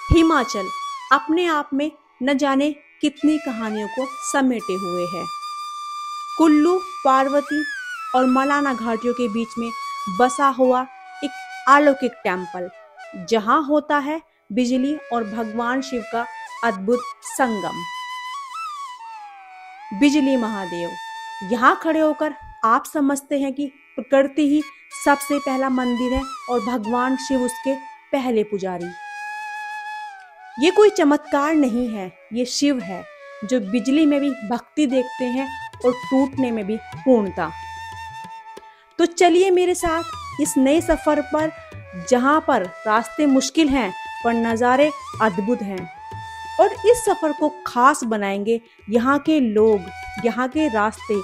हिमाचल अपने आप में न जाने कितनी कहानियों को समेटे हुए है। कुल्लू, पार्वती और मलाना घाटियों के बीच में बसा हुआ एक अलौकिक टेम्पल, जहां होता है बिजली और भगवान शिव का अद्भुत संगम। बिजली महादेव, यहाँ खड़े होकर आप समझते हैं कि प्रकृति ही सबसे पहला मंदिर है और भगवान शिव उसके पहले पुजारी। ये कोई चमत्कार नहीं है, ये शिव है जो बिजली में भी भक्ति देखते हैं और टूटने में भी पूर्णता। तो चलिए मेरे साथ इस नए सफर पर, जहां पर रास्ते मुश्किल हैं पर नज़ारे अद्भुत हैं। और इस सफर को खास बनाएंगे यहाँ के लोग, यहाँ के रास्ते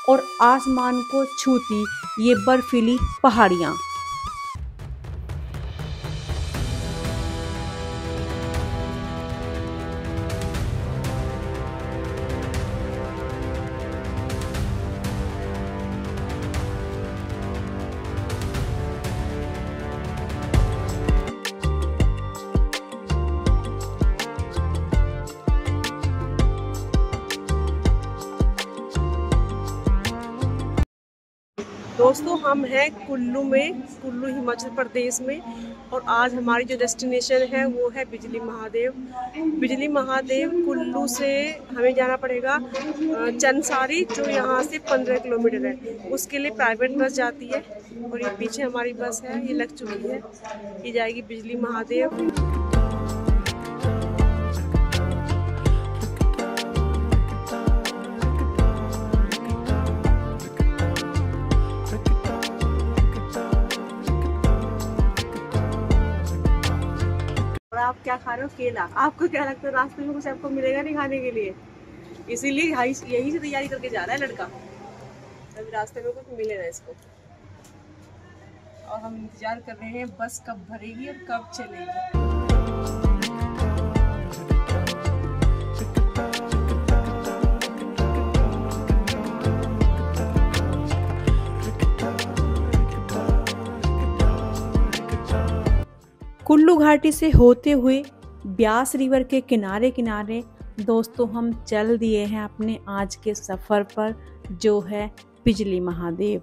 और आसमान को छूती ये बर्फीली पहाड़ियाँ। दोस्तों, हम हैं कुल्लू में, कुल्लू हिमाचल प्रदेश में, और आज हमारी जो डेस्टिनेशन है वो है बिजली महादेव। बिजली महादेव कुल्लू से हमें जाना पड़ेगा चनसारी, जो यहाँ से 15 किलोमीटर है। उसके लिए प्राइवेट बस जाती है और ये पीछे हमारी बस है, ये लग चुकी है, ये जाएगी बिजली महादेव। आप क्या खा रहे हो? केला। आपको क्या लगता है रास्ते में कुछ आपको मिलेगा नहीं खाने के लिए? इसीलिए यही से तैयारी करके जा रहा है लड़का, अभी रास्ते में कुछ मिले ना इसको। और हम इंतजार कर रहे हैं बस कब भरेगी और कब चलेगी। कुल्लू घाटी से होते हुए ब्यास रिवर के किनारे किनारे दोस्तों हम चल दिए हैं अपने आज के सफ़र पर, जो है बिजली महादेव।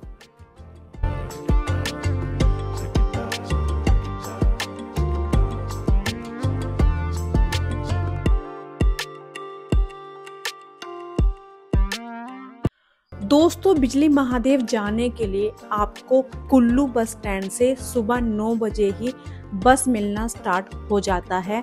दोस्तों, बिजली महादेव जाने के लिए आपको कुल्लू बस स्टैंड से सुबह 9 बजे ही बस मिलना स्टार्ट हो जाता है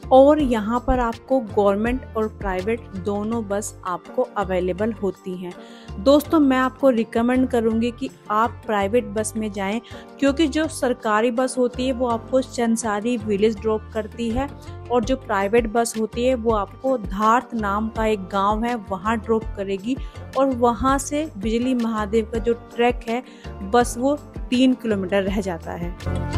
और यहाँ पर आपको गवर्नमेंट और प्राइवेट दोनों बस आपको अवेलेबल होती हैं। दोस्तों, मैं आपको रिकमेंड करूँगी कि आप प्राइवेट बस में जाएं, क्योंकि जो सरकारी बस होती है वो आपको चनसारी विलेज ड्रॉप करती है और जो प्राइवेट बस होती है वो आपको धार्थ नाम का एक गांव है वहाँ ड्रॉप करेगी और वहाँ से बिजली महादेव का जो ट्रैक है बस वो 3 किलोमीटर रह जाता है।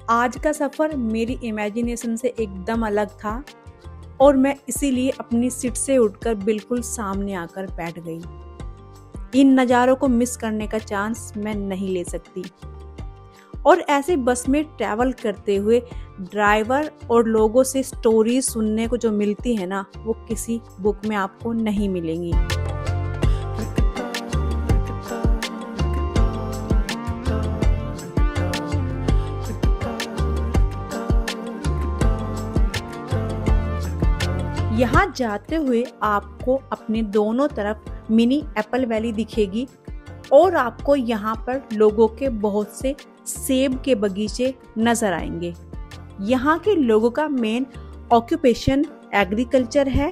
आज का सफ़र मेरी इमेजिनेशन से एकदम अलग था और मैं इसीलिए अपनी सीट से उठकर बिल्कुल सामने आकर बैठ गई। इन नज़ारों को मिस करने का चांस मैं नहीं ले सकती। और ऐसे बस में ट्रैवल करते हुए ड्राइवर और लोगों से स्टोरी सुनने को जो मिलती है ना, वो किसी बुक में आपको नहीं मिलेंगी। यहाँ जाते हुए आपको अपने दोनों तरफ मिनी एप्पल वैली दिखेगी और आपको यहाँ पर लोगों के बहुत से सेब के बगीचे नजर आएंगे। यहाँ के लोगों का मेन ऑक्यूपेशन एग्रीकल्चर है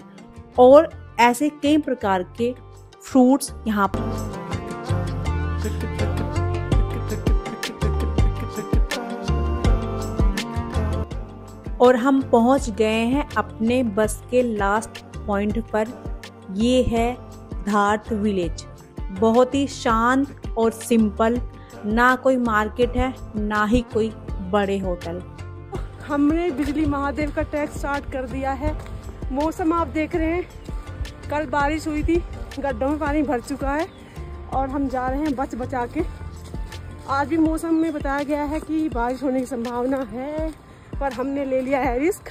और ऐसे कई प्रकार के फ्रूट्स यहाँ पर। और हम पहुँच गए हैं अपने बस के लास्ट पॉइंट पर। ये है धार्त विलेज। बहुत ही शांत और सिंपल, ना कोई मार्केट है ना ही कोई बड़े होटल। हमने बिजली महादेव का ट्रैक स्टार्ट कर दिया है। मौसम आप देख रहे हैं, कल बारिश हुई थी, गड्ढों में पानी भर चुका है और हम जा रहे हैं बच बचा के। आज भी मौसम में बताया गया है कि बारिश होने की संभावना है, पर हमने ले लिया है रिस्क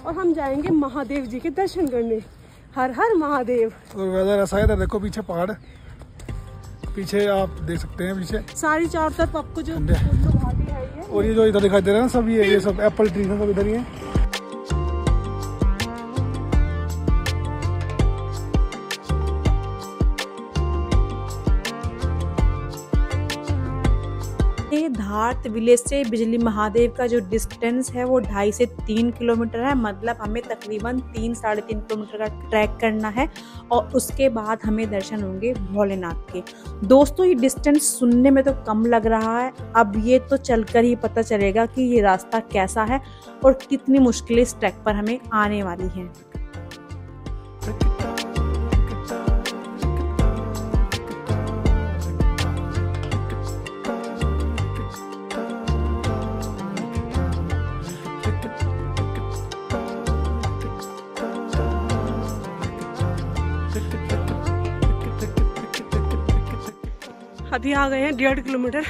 और हम जाएंगे महादेव जी के दर्शन करने। हर हर महादेव। और वेदर ऐसा है, देखो पीछे पहाड़, पीछे आप देख सकते हैं, पीछे सारी चारों तरफ आपको जो घाटी है ये। और ये जो इधर दिखाई दे रहा है ना सब, ये सब एप्पल ट्री है, सब इधर ही है। धार्त विलेज से बिजली महादेव का जो डिस्टेंस है वो 2.5 से 3 किलोमीटर है। मतलब हमें तकरीबन 3-3.5 किलोमीटर का ट्रैक करना है और उसके बाद हमें दर्शन होंगे भोलेनाथ के। दोस्तों, ये डिस्टेंस सुनने में तो कम लग रहा है, अब ये तो चलकर ही पता चलेगा कि ये रास्ता कैसा है और कितनी मुश्किलें इस ट्रैक पर हमें आने वाली हैं। अभी आ गए हैं 1.5 किलोमीटर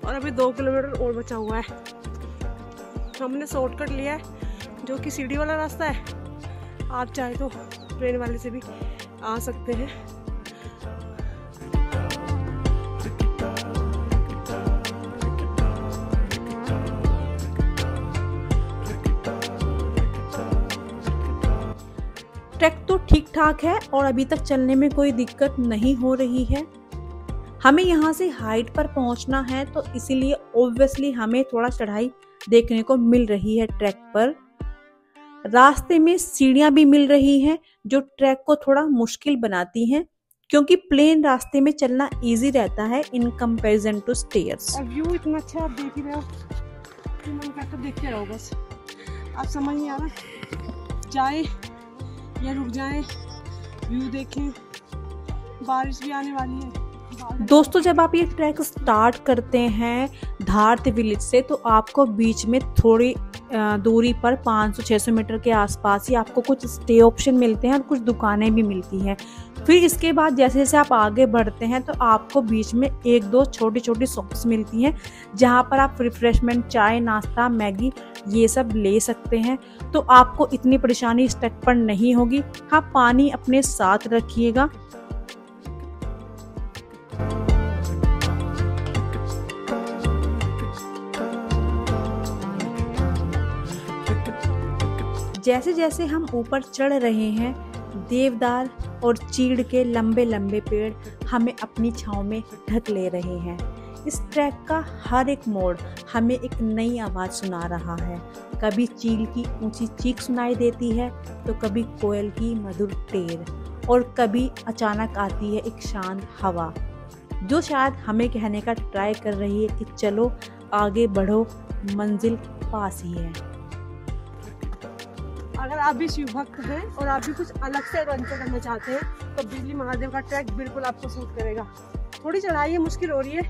और अभी 2 किलोमीटर और बचा हुआ है। हमने शॉर्टकट लिया है जो कि सीढ़ी वाला रास्ता है। आप चाहे तो ट्रेन वाले से भी आ सकते हैं। ट्रैक तो ठीक ठाक है और अभी तक चलने में कोई दिक्कत नहीं हो रही है। हमें यहाँ से हाइट पर पहुँचना है तो इसीलिए ऑब्वियसली हमें थोड़ा चढ़ाई देखने को मिल रही है ट्रैक पर। रास्ते में सीढ़ियाँ भी मिल रही हैं जो ट्रैक को थोड़ा मुश्किल बनाती हैं, क्योंकि प्लेन रास्ते में चलना इजी रहता है इन कंपैरिजन टू स्टेयर्स। और व्यू इतना अच्छा आप देख ही रहे हो कि मन करता देखते रहो बस। आप समझ नहीं आ रहा जाए या रुक जाए, व्यू देखें। बारिश भी आने वाली है। दोस्तों, जब आप ये ट्रैक स्टार्ट करते हैं धार्त विलेज से तो आपको बीच में थोड़ी दूरी पर 500-600 मीटर के आसपास ही आपको कुछ स्टे ऑप्शन मिलते हैं और कुछ दुकानें भी मिलती हैं। फिर इसके बाद जैसे जैसे आप आगे बढ़ते हैं तो आपको बीच में 1-2 छोटी छोटी शॉप्स मिलती हैं जहां पर आप रिफ्रेशमेंट, चाय, नाश्ता, मैगी ये सब ले सकते हैं। तो आपको इतनी परेशानी इस ट्रैक पर नहीं होगी। हाँ, पानी अपने साथ रखिएगा। जैसे जैसे हम ऊपर चढ़ रहे हैं, देवदार और चीड़ के लंबे लंबे पेड़ हमें अपनी छांव में ढक ले रहे हैं। इस ट्रैक का हर एक मोड़ हमें एक नई आवाज़ सुना रहा है। कभी चील की ऊंची चीख सुनाई देती है तो कभी कोयल की मधुर टेर और कभी अचानक आती है एक शांत हवा जो शायद हमें कहने का ट्राई कर रही है कि चलो आगे बढ़ो, मंजिल पास ही है। अगर आप भी शिव भक्त हैं और आप भी कुछ अलग से एडवेंचर करना चाहते हैं तो बिजली महादेव का ट्रैक बिल्कुल आपको सूट करेगा। थोड़ी चढ़ाई है, मुश्किल हो रही है,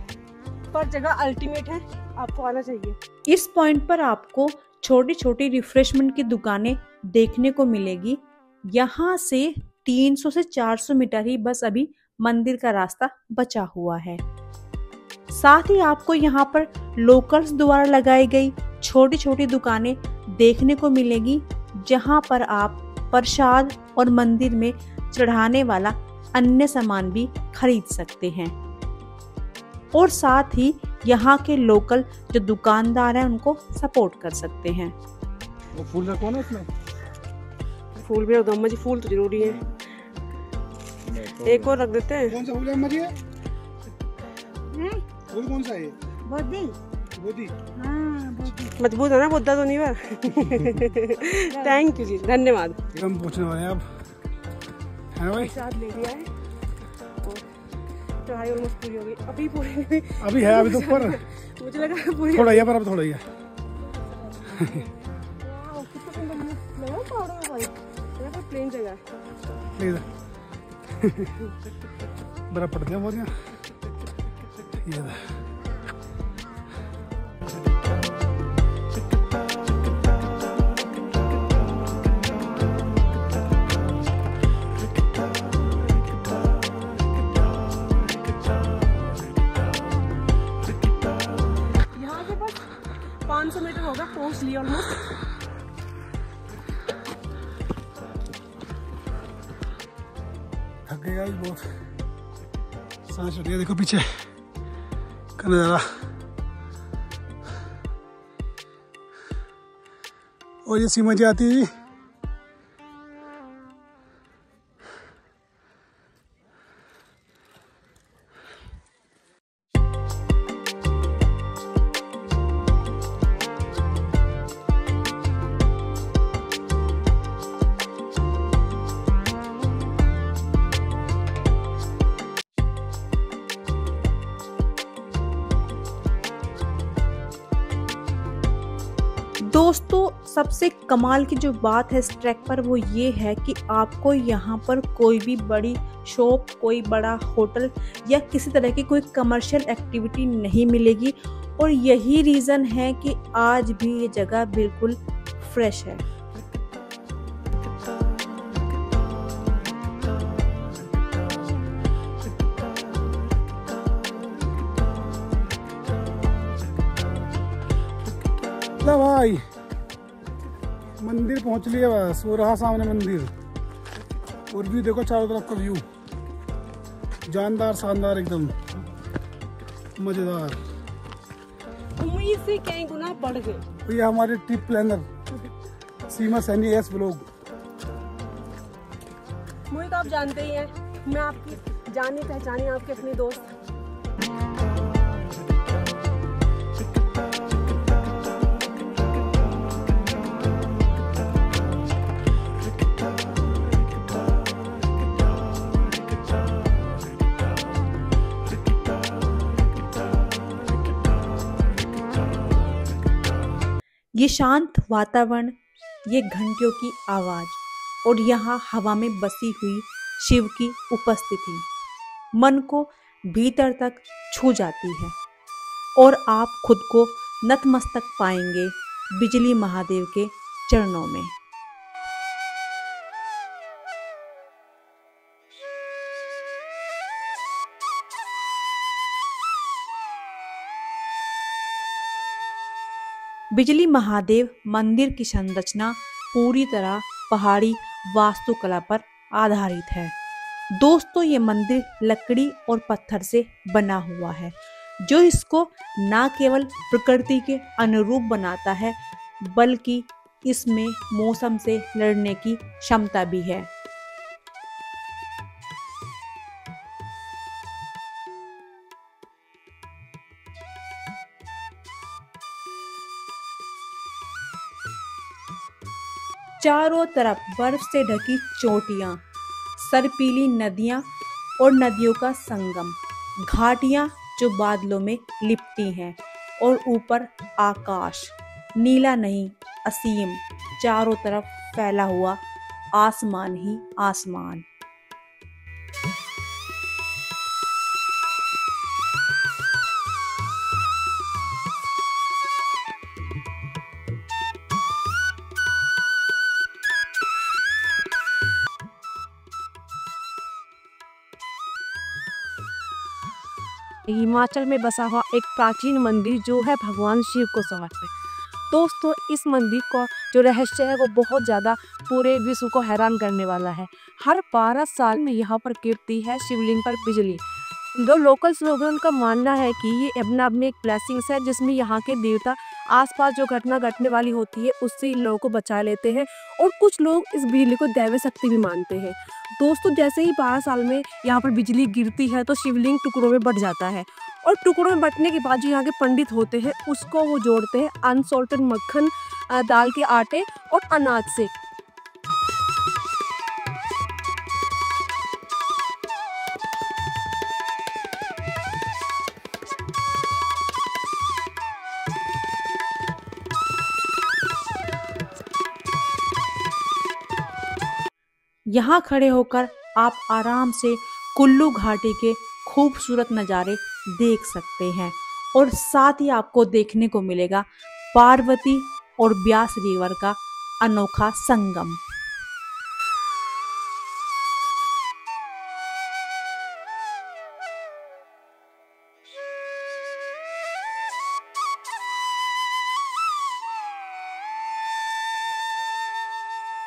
पर जगह अल्टीमेट है, आपको आना चाहिए। इस पॉइंट पर आपको छोटी छोटी रिफ्रेशमेंट की दुकानें देखने को मिलेगी। यहाँ से 300 से 400 मीटर ही बस अभी मंदिर का रास्ता बचा हुआ है। साथ ही आपको यहाँ पर लोकल्स द्वारा लगाई गई छोटी छोटी दुकानें देखने को मिलेगी जहाँ पर आप प्रसाद और मंदिर में चढ़ाने वाला अन्य सामान भी खरीद सकते हैं। और साथ ही यहाँ के लोकल जो दुकानदार हैं उनको सपोर्ट कर सकते हैं। वो फूल रखो ना इसमें। फूल भी रख दो अम्मा जी, फूल तो जरूरी है। एक और रख देते हैं। कौन सा फूल है अम्मा जी? फूल कौन सा है? बोधी। बोधी। हाँ, बोधी। मजबूत है ना, बुद्धा तो नहीं बार। थैंक यू जी, धन्यवाद। हम पूछने वाले हैं अब है भाई? प्रसाद ले लिया है और चढ़ाई ऑलमोस्ट पूरी हो गई। अभी पूरी नहीं हुई, अभी है, अभी तो ऊपर मुझे लगा पूरी थोड़ा ही है, पर अब थोड़ा ही है। वाह, कितना सुंदर लगा पहाड़ों में भाई। यहाँ पर प्लेन जगह है। प्लीज बर्फ पड़ती है बहुत यहाँ। ये यहाँ से बस 500 मीटर होगा, पहुँच लिया ऑलमोस्ट। थक गया आज बहुत, सांस उठ गया। देखो पीछे का नजारा, और ये सीमा जी आती है। दोस्तों सबसे कमाल की जो बात है इस ट्रैक पर वो ये है कि आपको यहाँ पर कोई भी बड़ी शॉप, कोई बड़ा होटल या किसी तरह की कोई कमर्शियल एक्टिविटी नहीं मिलेगी। और यही रीज़न है कि आज भी ये जगह बिल्कुल फ्रेश है। भाई मंदिर पहुंच लिया बस, वो रहा सामने मंदिर। और व्यू देखो चारों तरफ का व्यू, जानदार, शानदार, एकदम मजेदार। उम्मीद से कई गुना बढ़ गए। तो ये हमारे ट्रिप प्लानर सीमा सैनी एस ब्लॉग। मुझे तो आप जानते ही हैं, मैं आपकी जानी पहचानी आपके अपने दोस्त। ये शांत वातावरण, ये घंटियों की आवाज़ और यहाँ हवा में बसी हुई शिव की उपस्थिति मन को भीतर तक छू जाती है और आप खुद को नतमस्तक पाएंगे बिजली महादेव के चरणों में। बिजली महादेव मंदिर की संरचना पूरी तरह पहाड़ी वास्तुकला पर आधारित है। दोस्तों ये मंदिर लकड़ी और पत्थर से बना हुआ है, जो इसको न केवल प्रकृति के अनुरूप बनाता है बल्कि इसमें मौसम से लड़ने की क्षमता भी है। चारों तरफ बर्फ से ढकी चोटियां, सरपीली नदियां और नदियों का संगम, घाटियां जो बादलों में लिपटी हैं और ऊपर आकाश नीला नहीं असीम, चारों तरफ फैला हुआ आसमान ही आसमान। हिमाचल में बसा हुआ एक प्राचीन मंदिर जो है भगवान शिव को समर्पित। दोस्तों इस मंदिर का जो रहस्य है वो बहुत ज़्यादा पूरे विश्व को हैरान करने वाला है। हर 12 साल में यहाँ पर गिरती है शिवलिंग पर बिजली। जो लोकल्स लोग हैं उनका मानना है कि ये अपने आप में एक ब्लेसिंग्स है, जिसमें यहाँ के देवता आसपास जो घटना घटने वाली होती है उससे इन लोगों को बचा लेते हैं। और कुछ लोग इस बिजली को दैवीय शक्ति भी मानते हैं। दोस्तों जैसे ही 12 साल में यहाँ पर बिजली गिरती है तो शिवलिंग टुकड़ों में बट जाता है और टुकड़ों में बटने के बाद जो यहाँ के पंडित होते हैं उसको वो जोड़ते हैं अनसॉल्टेड मक्खन, दाल के आटे और अनाज से। यहाँ खड़े होकर आप आराम से कुल्लू घाटी के खूबसूरत नज़ारे देख सकते हैं और साथ ही आपको देखने को मिलेगा पार्वती और ब्यास रिवर का अनोखा संगम।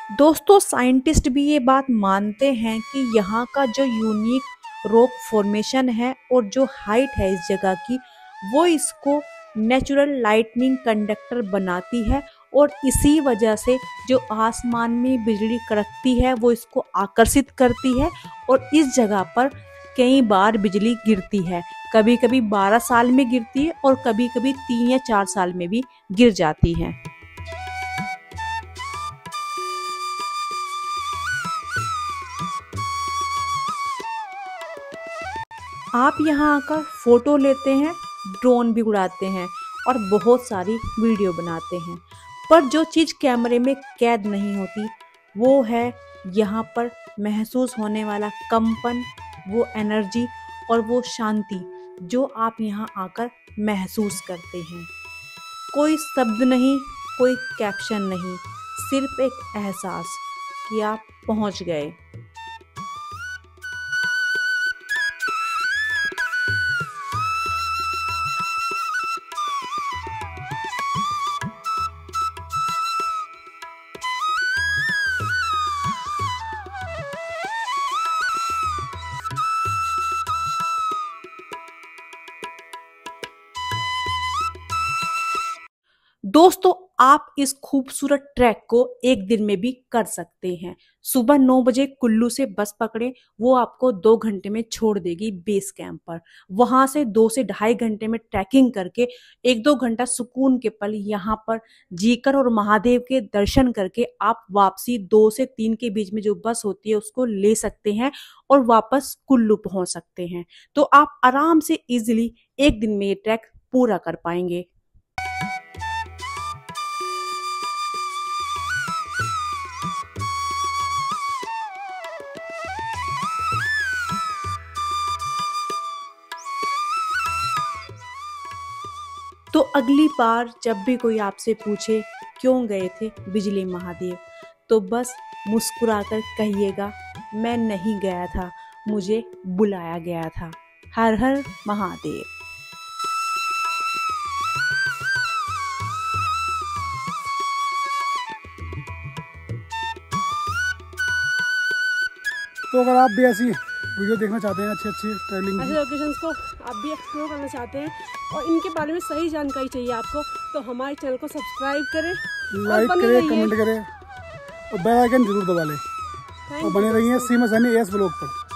दोस्तों साइंटिस्ट भी ये बात मानते हैं कि यहाँ का जो यूनिक रॉक फॉर्मेशन है और जो हाइट है इस जगह की, वो इसको नेचुरल लाइटनिंग कंडक्टर बनाती है और इसी वजह से जो आसमान में बिजली कड़कती है वो इसको आकर्षित करती है और इस जगह पर कई बार बिजली गिरती है। कभी कभी 12 साल में गिरती है और कभी कभी 3 या 4 साल में भी गिर जाती है। आप यहाँ आकर फोटो लेते हैं, ड्रोन भी उड़ाते हैं और बहुत सारी वीडियो बनाते हैं, पर जो चीज़ कैमरे में कैद नहीं होती वो है यहाँ पर महसूस होने वाला कंपन, वो एनर्जी और वो शांति जो आप यहाँ आकर महसूस करते हैं। कोई शब्द नहीं, कोई कैप्शन नहीं, सिर्फ एक एहसास कि आप पहुँच गए। दोस्तों आप इस खूबसूरत ट्रैक को एक दिन में भी कर सकते हैं। सुबह 9 बजे कुल्लू से बस पकड़े, वो आपको 2 घंटे में छोड़ देगी बेस कैंप पर। वहां से 2 से ढाई घंटे में ट्रैकिंग करके 1-2 घंटा सुकून के पल यहाँ पर जीकर और महादेव के दर्शन करके आप वापसी 2 से 3 के बीच में जो बस होती है उसको ले सकते हैं और वापस कुल्लू पहुंच सकते हैं। तो आप आराम से इजिली एक दिन में ये ट्रैक पूरा कर पाएंगे। तो अगली बार जब भी कोई आपसे पूछे क्यों गए थे बिजली महादेव, तो बस मुस्कुराकर कहिएगा मैं नहीं गया था, मुझे बुलाया गया था। हर हर महादेव। तो अगर आप भी ऐसी वीडियो देखना चाहते हैं, अच्छी ट्रैवलिंग ऐसे लोकेशंस को आप भी एक्सप्लोर करना चाहते हैं और इनके बारे में सही जानकारी चाहिए आपको, तो हमारे चैनल को सब्सक्राइब करें, लाइक करें, कमेंट करें और बेल आइकन जरूर दबा लें और बने रहिए सीमा सैनी एस ब्लॉग पर।